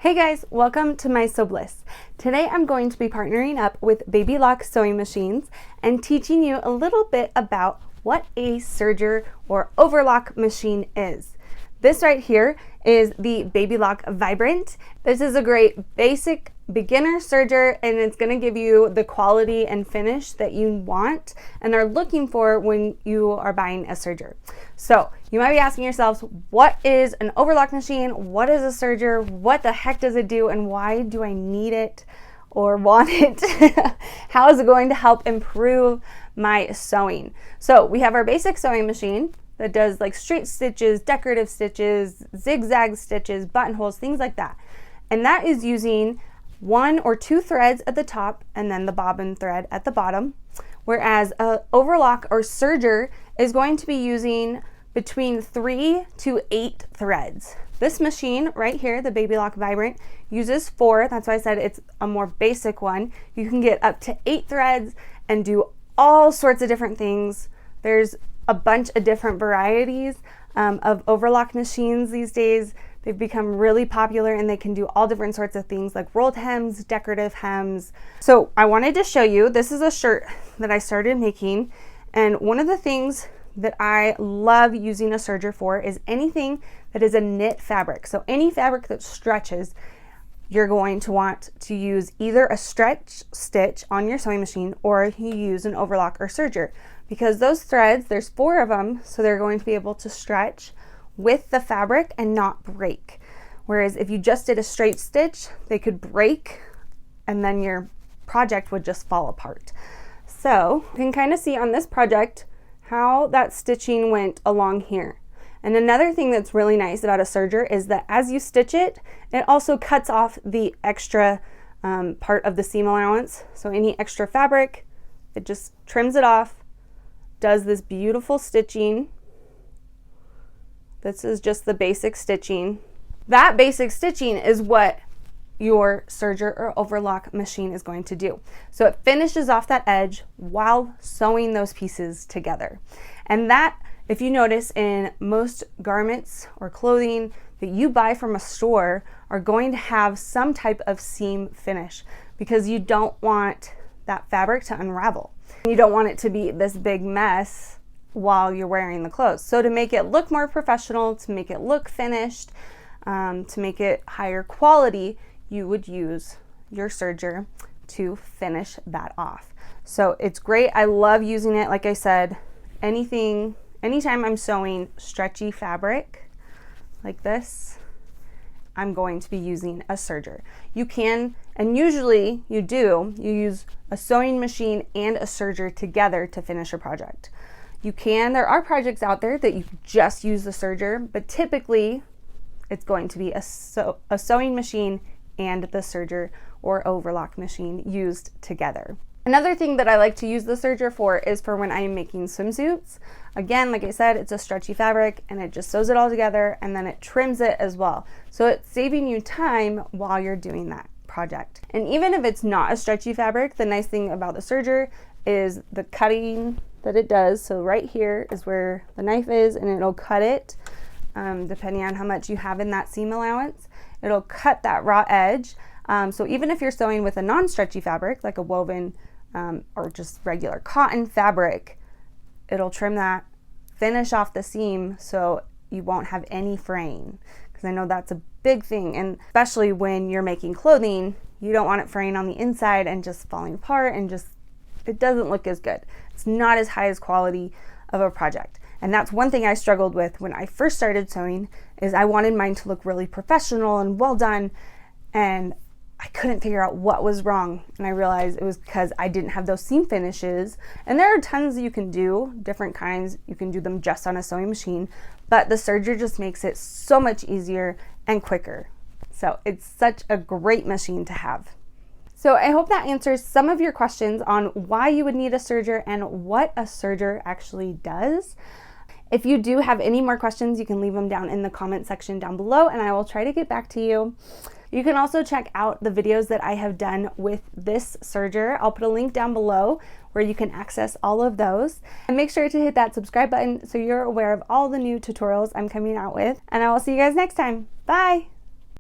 Hey guys, welcome to My Sew Bliss. Today I'm going to be partnering up with Baby Lock sewing machines and teaching you a little bit about what a serger or overlock machine is. This right here is the Baby Lock Vibrant. This is a great basic beginner serger, and it's going to give you the quality and finish that you want and are looking for when you are buying a serger. So you might be asking yourselves, what is an overlock machine? What is a serger? What the heck does it do? And why do I need it or want it? How is it going to help improve my sewing? So we have our basic sewing machine that does like straight stitches, decorative stitches, zigzag stitches, buttonholes, things like that. And that is using 1 or 2 threads at the top and then the bobbin thread at the bottom. Whereas a overlock or serger is going to be using between 3 to 8 threads. This machine right here, the Baby Lock Vibrant, uses 4. That's why I said it's a more basic one. You can get up to 8 threads and do all sorts of different things. There's a bunch of different varieties of overlock machines these days. They've become really popular and they can do all different sorts of things like rolled hems, decorative hems. So I wanted to show you, this is a shirt that I started making, and one of the things that I love using a serger for is anything that is a knit fabric. So any fabric that stretches, you're going to want to use either a stretch stitch on your sewing machine or you use an overlock or serger, because those threads, there's 4 of them, so they're going to be able to stretch with the fabric and not break. Whereas if you just did a straight stitch, they could break and then your project would just fall apart. So you can kind of see on this project how that stitching went along here. And another thing that's really nice about a serger is that as you stitch it, it also cuts off the extra part of the seam allowance. So any extra fabric, it just trims it off, does this beautiful stitching. This is just the basic stitching. That basic stitching is what your serger or overlock machine is going to do. So it finishes off that edge while sewing those pieces together. And that, if you notice, in most garments or clothing that you buy from a store are going to have some type of seam finish, because you don't want that fabric to unravel. You don't want it to be this big mess while you're wearing the clothes. So to make it look more professional, to make it look finished, to make it higher quality, you would use your serger to finish that off. So it's great. I love using it. Like I said, anytime I'm sewing stretchy fabric like this, I'm going to be using a serger. You can, and usually you use a sewing machine and a serger together to finish your project. There are projects out there that you just use the serger, but typically it's going to be a sewing machine and the serger or overlock machine used together. Another thing that I like to use the serger for is for when I'm making swimsuits. Again, like I said, it's a stretchy fabric and it just sews it all together and then it trims it as well. So it's saving you time while you're doing that project. And even if it's not a stretchy fabric, the nice thing about the serger is the cutting that it does. So right here is where the knife is, and it'll cut it depending on how much you have in that seam allowance. It'll cut that raw edge. So even if you're sewing with a non-stretchy fabric like a woven or just regular cotton fabric, it'll trim that, finish off the seam so you won't have any fraying, because I know that's a big thing, and especially when you're making clothing, you don't want it fraying on the inside and just falling apart, and just it doesn't look as good. It's not as high as quality of a project. And that's one thing I struggled with when I first started sewing, is I wanted mine to look really professional and well done, and I couldn't figure out what was wrong. And I realized it was because I didn't have those seam finishes. And there are tons that you can do, different kinds. You can do them just on a sewing machine, but the serger just makes it so much easier and quicker. So it's such a great machine to have. So I hope that answers some of your questions on why you would need a serger and what a serger actually does. If you do have any more questions, you can leave them down in the comment section down below and I will try to get back to you. You can also check out the videos that I have done with this serger. I'll put a link down below where you can access all of those. And make sure to hit that subscribe button so you're aware of all the new tutorials I'm coming out with. And I will see you guys next time. Bye!